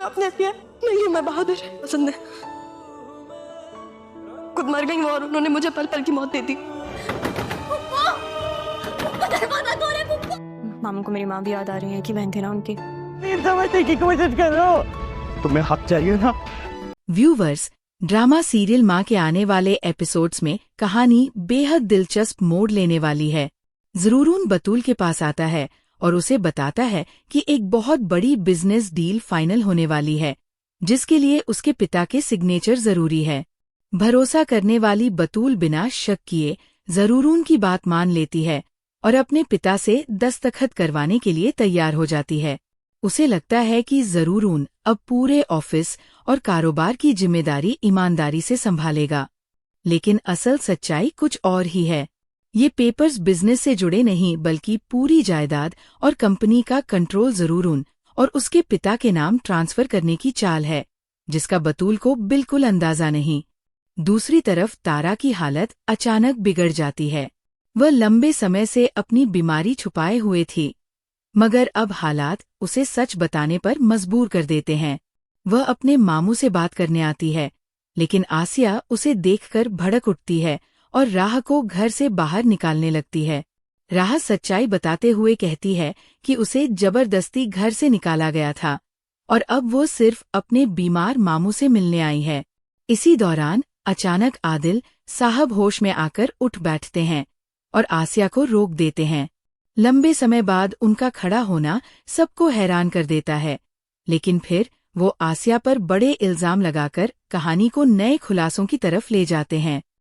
आपने दिया नहीं, मैं बहादुर पसंद है। खुद मर गई वो और उन्होंने मुझे पल पल की मौत दे दी। मामू को मेरी माँ भी याद आ रही है कि बहन थी ना उनकी। समझने की कोशिश करो, तुम्हें हक चाहिए ना। व्यूवर्स, ड्रामा सीरियल माँ के आने वाले एपिसोड्स में कहानी बेहद दिलचस्प मोड़ लेने वाली है। ज़रूरून बतूल के पास आता है और उसे बताता है कि एक बहुत बड़ी बिजनेस डील फाइनल होने वाली है, जिसके लिए उसके पिता के सिग्नेचर जरूरी है। भरोसा करने वाली बतूल बिना शक किए ज़रूरून की बात मान लेती है और अपने पिता से दस्तखत करवाने के लिए तैयार हो जाती है। उसे लगता है कि ज़रूरून अब पूरे ऑफिस और कारोबार की जिम्मेदारी ईमानदारी से संभालेगा, लेकिन असल सच्चाई कुछ और ही है। ये पेपर्स बिजनेस से जुड़े नहीं बल्कि पूरी जायदाद और कंपनी का कंट्रोल ज़रूरून और उसके पिता के नाम ट्रांसफर करने की चाल है, जिसका बतूल को बिल्कुल अंदाजा नहीं। दूसरी तरफ तारा की हालत अचानक बिगड़ जाती है। वह लंबे समय से अपनी बीमारी छुपाए हुए थी, मगर अब हालात उसे सच बताने पर मजबूर कर देते हैं। वह अपने मामू से बात करने आती है, लेकिन आसिया उसे देखकर भड़क उठती है और राह को घर से बाहर निकालने लगती है। राह सच्चाई बताते हुए कहती है कि उसे जबरदस्ती घर से निकाला गया था और अब वो सिर्फ अपने बीमार मामू से मिलने आई है। इसी दौरान अचानक आदिल साहब होश में आकर उठ बैठते हैं और आसिया को रोक देते हैं। लंबे समय बाद उनका खड़ा होना सबको हैरान कर देता है, लेकिन फिर वो आसिया पर बड़े इल्जाम लगाकर कहानी को नए खुलासों की तरफ ले जाते हैं।